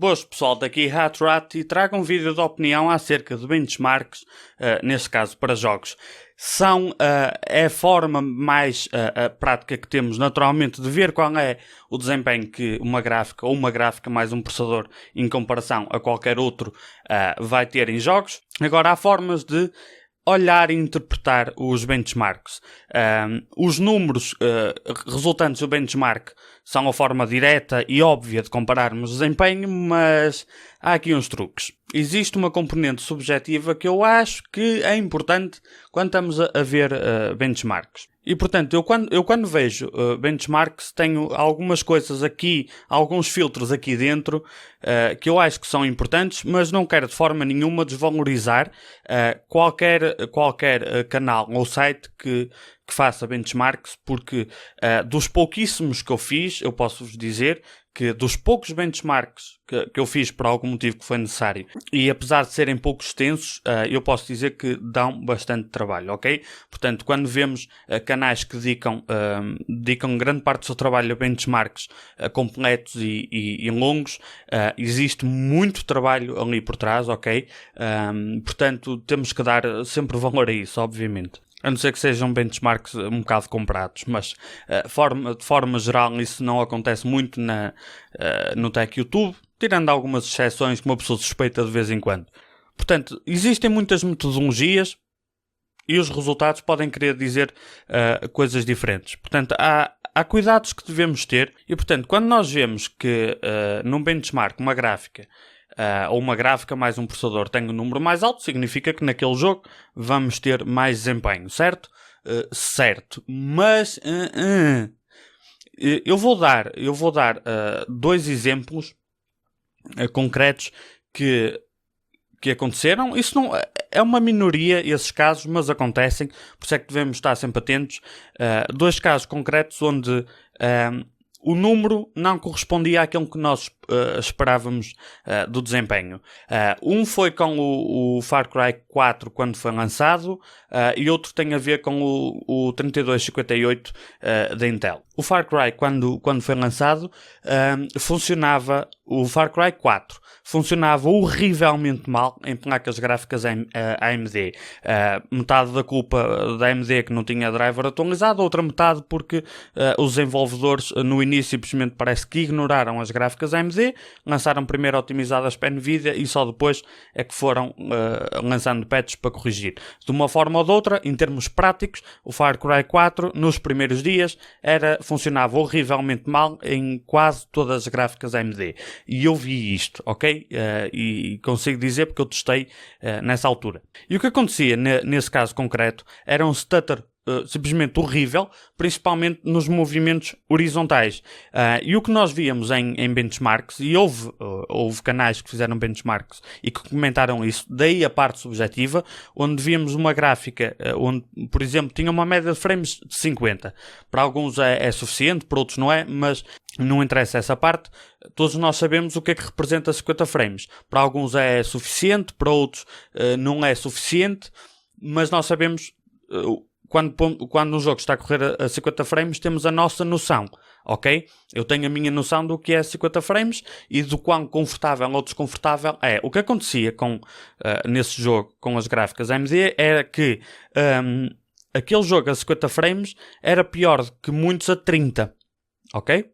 Boas pessoal, daqui Hatrat e trago um vídeo de opinião acerca de benchmarks, neste caso para jogos. É a forma mais prática que temos naturalmente de ver qual é o desempenho que uma gráfica ou uma gráfica mais um processador em comparação a qualquer outro vai ter em jogos. Agora há formas de olhar e interpretar os benchmarks. Os números resultantes do benchmark são a forma direta e óbvia de compararmos desempenho, mas há aqui uns truques. Existe uma componente subjetiva que eu acho que é importante quando estamos a ver benchmarks. E, portanto, eu quando vejo benchmarks tenho algumas coisas aqui, alguns filtros aqui dentro que eu acho que são importantes, mas não quero de forma nenhuma desvalorizar qualquer canal ou site que faça benchmarks, porque dos pouquíssimos que eu fiz, eu posso-vos dizer que dos poucos benchmarks que eu fiz por algum motivo que foi necessário, e apesar de serem pouco extensos, eu posso dizer que dão bastante trabalho, ok? Portanto, quando vemos canais que dedicam grande parte do seu trabalho a benchmarks completos e longos, existe muito trabalho ali por trás, ok? Portanto, temos que dar sempre valor a isso, obviamente. A não ser que sejam benchmarks um bocado comprados, mas de forma geral isso não acontece muito no Tech YouTube, tirando algumas exceções que uma pessoa suspeita de vez em quando. Portanto, existem muitas metodologias e os resultados podem querer dizer coisas diferentes. Portanto, há cuidados que devemos ter e, portanto, quando nós vemos que num benchmark uma gráfica ou uma gráfica mais um processador tem um número mais alto, significa que naquele jogo vamos ter mais desempenho, certo? Certo. Mas eu vou dar dois exemplos concretos que aconteceram. Isso não é uma minoria, esses casos, mas acontecem, por isso é que devemos estar sempre atentos. Dois casos concretos onde o número não correspondia àquilo que nós esperávamos do desempenho. Um foi com o Far Cry 4 quando foi lançado e outro tem a ver com o 3258 da Intel. O Far Cry quando foi lançado funcionava, o Far Cry 4 funcionava horrivelmente mal em placas gráficas AMD. Metade da culpa da AMD que não tinha driver atualizado, outra metade porque os desenvolvedores no início simplesmente parece que ignoraram as gráficas AMD, lançaram primeiro otimizadas para NVIDIA e só depois é que foram lançando patches para corrigir. De uma forma ou de outra, em termos práticos, o Far Cry 4 nos primeiros dias funcionava horrivelmente mal em quase todas as gráficas AMD. E eu vi isto, ok? E consigo dizer porque eu testei nessa altura. E o que acontecia nesse caso concreto era um stutter simplesmente horrível, principalmente nos movimentos horizontais. E o que nós víamos em benchmarks, e houve canais que fizeram benchmarks e que comentaram isso, daí a parte subjetiva, onde víamos uma gráfica onde, por exemplo, tinha uma média de frames de 50. Para alguns é suficiente, para outros não é, mas não interessa essa parte. Todos nós sabemos o que é que representa 50 frames. Para alguns é suficiente, para outros não é suficiente, mas nós sabemos quando um jogo está a correr a 50 frames, temos a nossa noção, ok? Eu tenho a minha noção do que é 50 frames e do quão confortável ou desconfortável é. O que acontecia nesse jogo com as gráficas AMD era que aquele jogo a 50 frames era pior que muitos a 30, ok?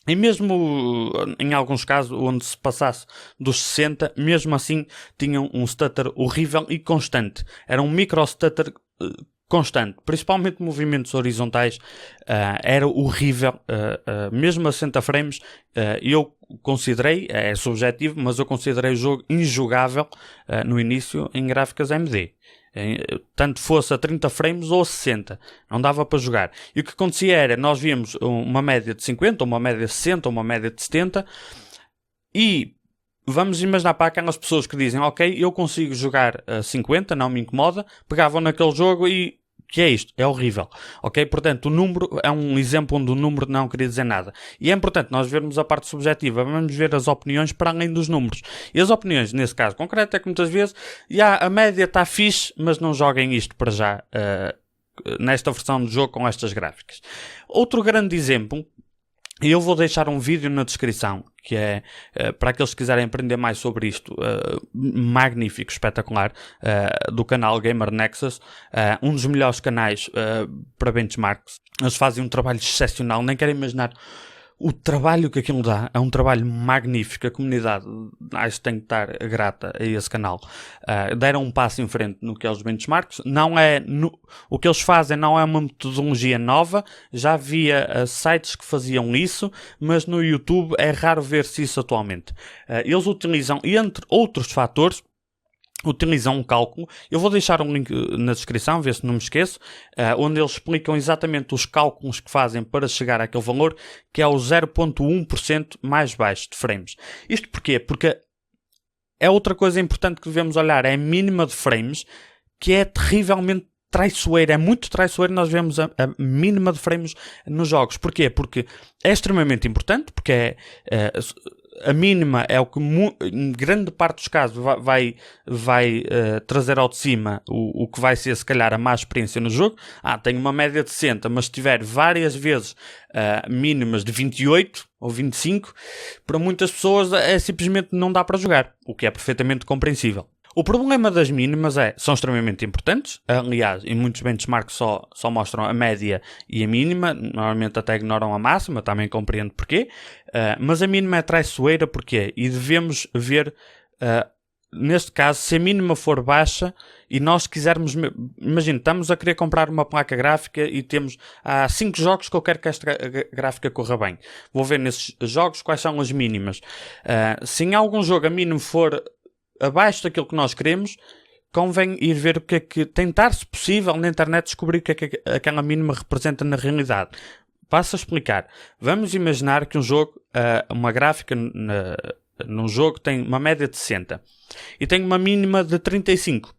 E mesmo em alguns casos onde se passasse dos 60, mesmo assim tinham um stutter horrível e constante. Era um micro stutter constante, principalmente movimentos horizontais, era horrível, mesmo a 60 frames, eu considerei, é subjetivo, mas eu considerei o jogo injogável no início em gráficas AMD. Tanto fosse a 30 frames ou a 60, não dava para jogar. E o que acontecia era, nós víamos uma média de 50, uma média de 60, uma média de 70, e vamos imaginar para aquelas pessoas que dizem, ok, eu consigo jogar a 50, não me incomoda, pegavam naquele jogo e que é isto? É horrível. Ok? Portanto, o número é um exemplo onde o número não queria dizer nada. E é importante nós vermos a parte subjetiva. Vamos ver as opiniões para além dos números. E as opiniões, nesse caso concreto, é que muitas vezes a média está fixe, mas não joguem isto para já nesta versão do jogo com estas gráficas. Outro grande exemplo E eu vou deixar um vídeo na descrição, que é, para aqueles que quiserem aprender mais sobre isto, magnífico, espetacular, do canal Gamer Nexus, um dos melhores canais para benchmarks. Eles fazem um trabalho excepcional, nem quero imaginar o trabalho que aquilo dá. É um trabalho magnífico. A comunidade, acho que tem que estar grata a esse canal. Deram um passo em frente no que é os benchmarks. O que eles fazem não é uma metodologia nova. Já havia sites que faziam isso, mas no YouTube é raro ver-se isso atualmente. Eles utilizam, entre outros fatores, utilizam um cálculo. Eu vou deixar um link na descrição, ver se não me esqueço, onde eles explicam exatamente os cálculos que fazem para chegar àquele valor, que é o 0.1% mais baixo de frames. Isto porquê? Porque é outra coisa importante que devemos olhar, é a mínima de frames, que é terrivelmente traiçoeira. É muito traiçoeiro nós vemos a mínima de frames nos jogos. Porquê? Porque é extremamente importante, porque a mínima é o que em grande parte dos casos vai trazer ao de cima o que vai ser se calhar a má experiência no jogo. Tenho uma média de 60, mas se tiver várias vezes mínimas de 28 ou 25, para muitas pessoas simplesmente não dá para jogar, o que é perfeitamente compreensível. O problema das mínimas são extremamente importantes. Aliás, em muitos benchmarks só mostram a média e a mínima. Normalmente até ignoram a máxima, também compreendo porquê. Mas a mínima é traiçoeira porquê? E devemos ver, neste caso, se a mínima for baixa e nós quisermos... Imagina, estamos a querer comprar uma placa gráfica e há 5 jogos que eu quero que esta gráfica corra bem. Vou ver nesses jogos quais são as mínimas. Se em algum jogo a mínima for abaixo daquilo que nós queremos, convém ir ver o que é que... Tentar, se possível, na internet descobrir o que é que aquela mínima representa na realidade. Passo a explicar. Vamos imaginar que um jogo, uma gráfica num jogo tem uma média de 60 e tem uma mínima de 35.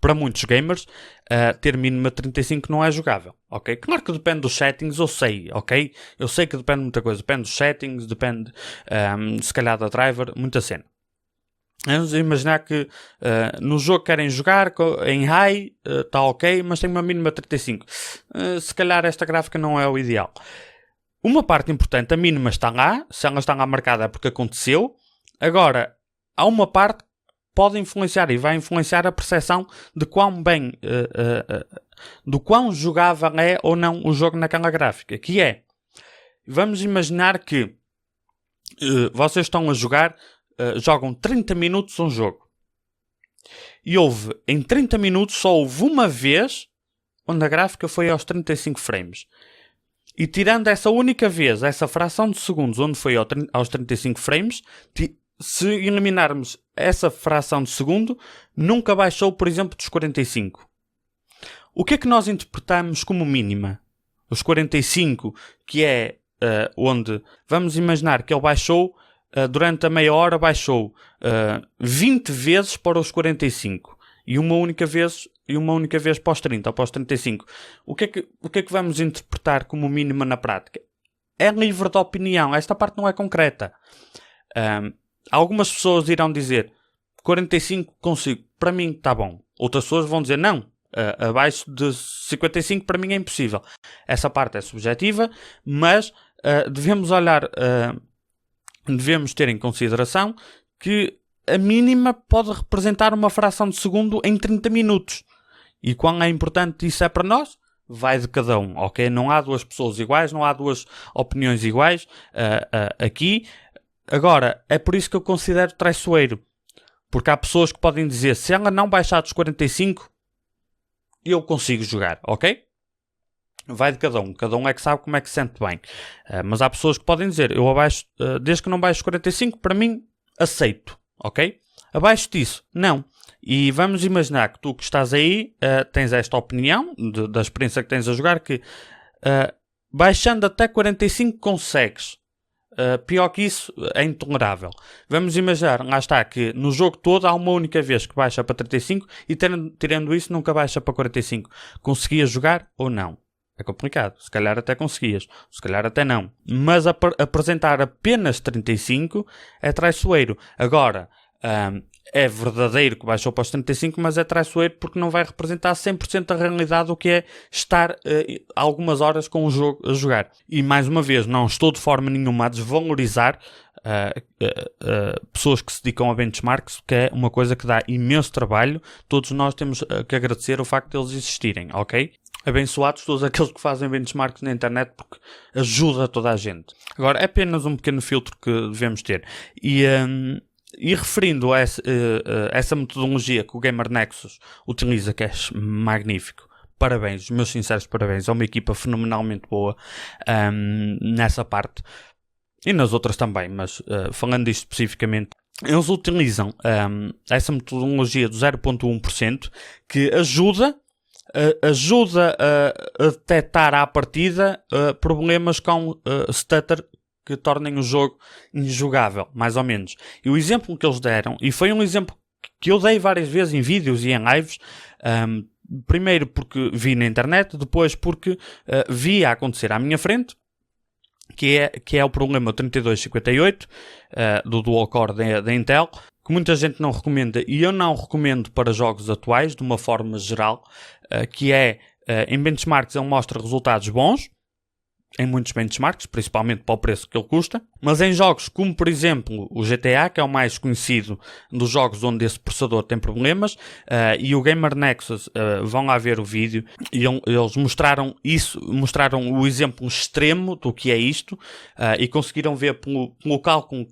Para muitos gamers, ter mínima de 35 não é jogável, ok? Claro que depende dos settings, eu sei, ok? Eu sei que depende de muita coisa. Depende dos settings, depende, se calhar, da driver, muita cena. Vamos imaginar que no jogo que querem jogar em high, está ok, mas tem uma mínima de 35. Se calhar esta gráfica não é o ideal. Uma parte importante, a mínima está lá. Se ela está lá marcada é porque aconteceu. Agora, há uma parte que pode influenciar e vai influenciar a percepção de quão bem, do quão jogável é ou não o jogo naquela gráfica. Que é, vamos imaginar que vocês estão a jogar... jogam 30 minutos um jogo. E em 30 minutos só houve uma vez onde a gráfica foi aos 35 frames. E tirando essa única vez, essa fração de segundos onde foi aos 35 frames, se eliminarmos essa fração de segundo, nunca baixou, por exemplo, dos 45. O que é que nós interpretamos como mínima? Os 45, que é onde vamos imaginar que ele baixou durante a meia hora, baixou 20 vezes para os 45 e uma única vez para os 30 ou para os 35. O que é que vamos interpretar como mínima na prática? É livre de opinião. Esta parte não é concreta. Algumas pessoas irão dizer 45 consigo, para mim está bom. Outras pessoas vão dizer não, abaixo de 55 para mim é impossível. Essa parte é subjetiva, mas devemos olhar... devemos ter em consideração que a mínima pode representar uma fração de segundo em 30 minutos. E quão é importante isso é para nós? Vai de cada um, ok? Não há duas pessoas iguais, não há duas opiniões iguais aqui. Agora, é por isso que eu considero traiçoeiro. Porque há pessoas que podem dizer, se ela não baixar dos 45, eu consigo jogar, ok? Vai de cada um é que sabe como é que se sente bem. Mas há pessoas que podem dizer, eu abaixo, desde que não baixo 45, para mim, aceito, ok? Abaixo disso, não. E vamos imaginar que tu que estás aí, tens esta opinião, da experiência que tens a jogar, que baixando até 45 consegues. Pior que isso, é intolerável. Vamos imaginar, lá está, que no jogo todo há uma única vez que baixa para 35 e tirando isso nunca baixa para 45. Conseguias jogar ou não? É complicado. Se calhar até conseguias. Se calhar até não. Mas apresentar apenas 35 é traiçoeiro. Agora, é verdadeiro que baixou para os 35, mas é traiçoeiro porque não vai representar 100% da realidade do que é estar algumas horas com o jogo a jogar. E mais uma vez, não estou de forma nenhuma a desvalorizar pessoas que se dedicam a benchmarks, que é uma coisa que dá imenso trabalho. Todos nós temos que agradecer o facto de eles existirem, ok? Abençoados todos aqueles que fazem benchmarks na internet, porque ajuda toda a gente. Agora, é apenas um pequeno filtro que devemos ter. E referindo a essa metodologia que o Gamer Nexus utiliza, que é magnífico, parabéns, meus sinceros parabéns, é uma equipa fenomenalmente boa nessa parte, e nas outras também, mas falando disto especificamente, eles utilizam essa metodologia do 0.1%, que ajuda a detectar à partida problemas com stutter que tornem o jogo injogável, mais ou menos. E o exemplo que eles deram, e foi um exemplo que eu dei várias vezes em vídeos e em lives, primeiro porque vi na internet, depois porque vi a acontecer à minha frente, que é o problema 3258 do dual core da Intel, que muita gente não recomenda, e eu não recomendo para jogos atuais, de uma forma geral, que em benchmarks ele mostra resultados bons, em muitos benchmarks, principalmente para o preço que ele custa, mas em jogos como, por exemplo, o GTA, que é o mais conhecido dos jogos onde esse processador tem problemas, e o Gamer Nexus, vão lá ver o vídeo, e eles mostraram o exemplo extremo do que é isto, e conseguiram ver pelo cálculo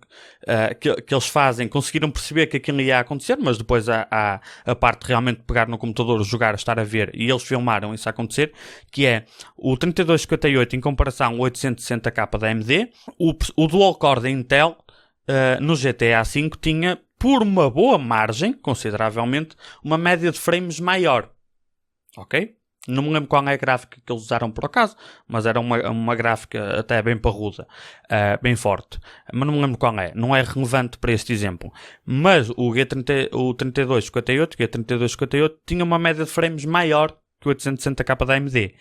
que eles fazem, conseguiram perceber que aquilo ia acontecer, mas depois há a parte de realmente pegar no computador, jogar, estar a ver, e eles filmaram isso a acontecer, que é o 3258 em comparação ao 860K da AMD, o dual core da Intel no GTA V tinha, por uma boa margem, consideravelmente, uma média de frames maior. Ok? Não me lembro qual é a gráfica que eles usaram por acaso, mas era uma gráfica até bem parruda, bem forte. Mas não me lembro qual é. Não é relevante para este exemplo. Mas o 3258 tinha uma média de frames maior que o 860K da AMD.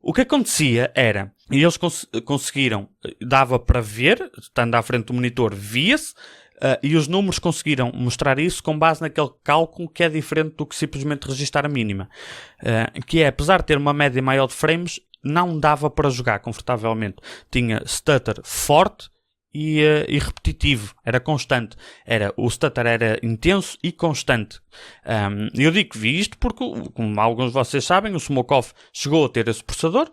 O que acontecia era, e eles conseguiram, dava para ver, estando à frente do monitor, via-se, e os números conseguiram mostrar isso com base naquele cálculo que é diferente do que simplesmente registar a mínima. Que é, apesar de ter uma média maior de frames, não dava para jogar confortavelmente. Tinha stutter forte e repetitivo, era constante. O stutter era intenso e constante. Eu digo que vi isto porque, como alguns de vocês sabem, o Smokov chegou a ter esse processador,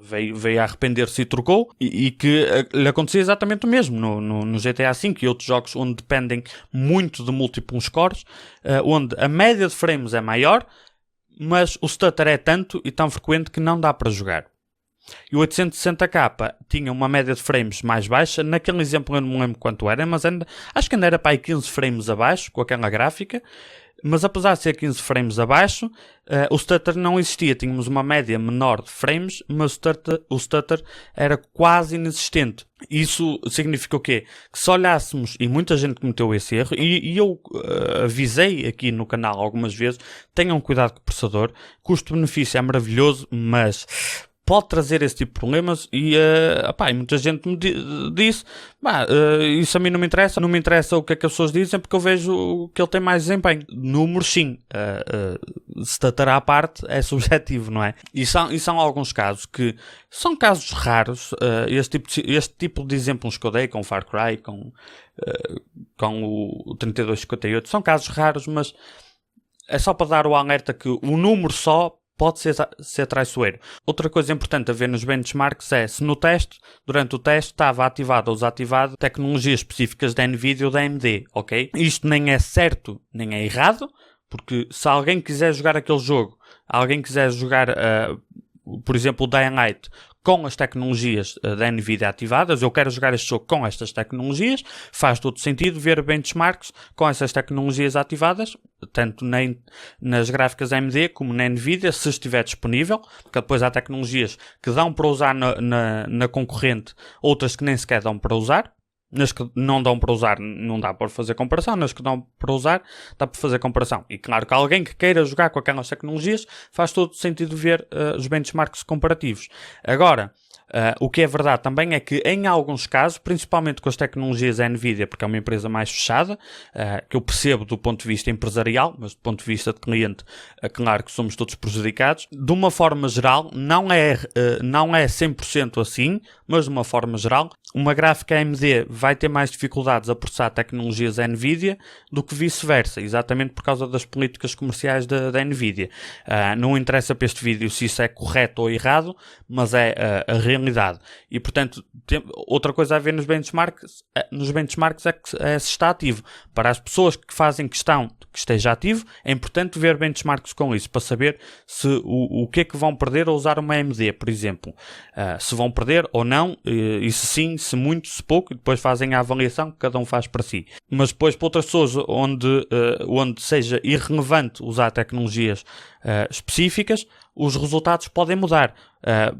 veio a arrepender-se e trocou, e que lhe acontecia exatamente o mesmo no GTA V e outros jogos onde dependem muito de múltiplos cores, onde a média de frames é maior, mas o stutter é tanto e tão frequente que não dá para jogar. E o 860K tinha uma média de frames mais baixa. Naquele exemplo eu não me lembro quanto era, mas acho que ainda era para aí 15 frames abaixo, com aquela gráfica. Mas apesar de ser 15 frames abaixo, o stutter não existia. Tínhamos uma média menor de frames, mas o stutter era quase inexistente. Isso significa o quê? Que se olhássemos, e muita gente cometeu esse erro, e eu avisei aqui no canal algumas vezes, tenham cuidado com o processador. Custo-benefício é maravilhoso, mas pode trazer esse tipo de problemas, e muita gente me disse, isso a mim não me interessa o que é que as pessoas dizem, porque eu vejo que ele tem mais desempenho. Números sim, stutter à parte é subjetivo, não é? E são alguns casos que são casos raros, este tipo de exemplos que eu dei com o Far Cry, com o 3258, são casos raros, mas é só para dar o alerta que o número só pode ser traiçoeiro. Outra coisa importante a ver nos benchmarks é se durante o teste, estava ativado ou desativado tecnologias específicas da NVIDIA ou da AMD, ok? Isto nem é certo, nem é errado, porque se alguém quiser jogar aquele jogo, por exemplo, o Dying Light, com as tecnologias da NVIDIA ativadas, eu quero jogar este jogo com estas tecnologias, faz todo sentido ver benchmarks com essas tecnologias ativadas, tanto nas gráficas AMD como na NVIDIA, se estiver disponível, porque depois há tecnologias que dão para usar na concorrente, outras que nem sequer dão para usar. Nas que não dão para usar, não dá para fazer comparação. Nas que dão para usar, dá para fazer comparação. E claro que alguém que queira jogar com aquelas tecnologias, faz todo sentido ver os benchmarks comparativos. Agora, O que é verdade também é que em alguns casos, principalmente com as tecnologias da Nvidia, porque é uma empresa mais fechada, que eu percebo do ponto de vista empresarial, mas do ponto de vista de cliente, claro que somos todos prejudicados. De uma forma geral, não é 100% assim, mas de uma forma geral, uma gráfica AMD vai ter mais dificuldades a processar tecnologias da Nvidia do que vice-versa, exatamente por causa das políticas comerciais da Nvidia. Não interessa para este vídeo se isso é correto ou errado, mas é a realidade. E, portanto, outra coisa a ver nos benchmarks é que se está ativo. Para as pessoas que fazem questão que esteja ativo, é importante ver benchmarks com isso, para saber se o que é que vão perder ao usar uma AMD, por exemplo. Se vão perder ou não, e se sim, se muito, se pouco, e depois fazem a avaliação que cada um faz para si. Mas depois, para outras pessoas onde seja irrelevante usar tecnologias específicas, os resultados podem mudar.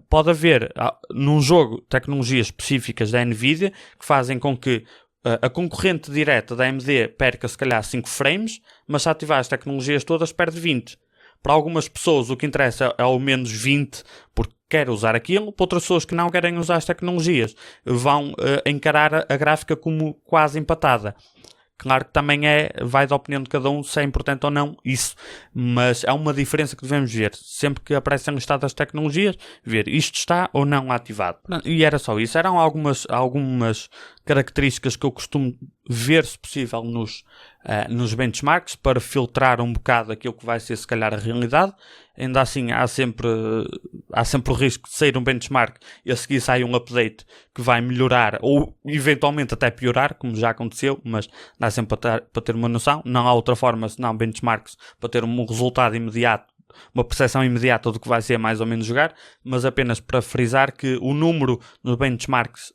Pode haver num jogo tecnologias específicas da Nvidia que fazem com que a concorrente direta da AMD perca se calhar 5 frames, mas se ativar as tecnologias todas perde 20. Para algumas pessoas o que interessa é ao menos 20 porque quer usar aquilo. Para outras pessoas que não querem usar as tecnologias vão encarar a gráfica como quase empatada. Claro que também vai da opinião de cada um se é importante ou não isso, mas é uma diferença que devemos ver. Sempre que aparecem listadas as tecnologias, ver isto está ou não ativado. E era só isso. Eram algumas características que eu costumo ver, se possível, nos benchmarks, para filtrar um bocado aquilo que vai ser, se calhar, a realidade. Ainda assim, há sempre o risco de sair um benchmark e a seguir sai um update que vai melhorar ou, eventualmente, até piorar, como já aconteceu, mas dá sempre para ter uma noção. Não há outra forma, senão benchmarks, para ter um resultado imediato, uma percepção imediata do que vai ser mais ou menos jogar, mas apenas para frisar que o número nos benchmarks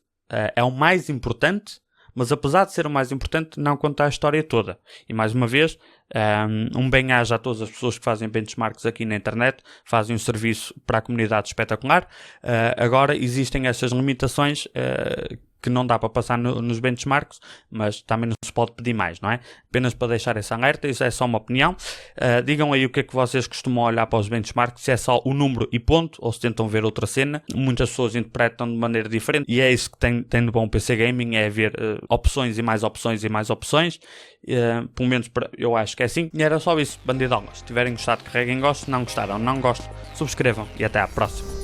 é o mais importante, mas apesar de ser o mais importante, não conta a história toda. E mais uma vez, bem-aja a todas as pessoas que fazem benchmarks aqui na internet, fazem um serviço para a comunidade espetacular. Agora existem essas limitações que não dá para passar nos benchmarks, mas também não se pode pedir mais, não é? Apenas para deixar essa alerta, isso é só uma opinião. Digam aí o que é que vocês costumam olhar para os benchmarks, se é só o número e ponto, ou se tentam ver outra cena. Muitas pessoas interpretam de maneira diferente, e é isso que tem de bom PC Gaming, é ver opções e mais opções e mais opções. Pelo menos eu acho que é assim. E era só isso, bandidolas. Se tiverem gostado, carreguem gosto. Se não gostaram, não gosto, subscrevam e até à próxima.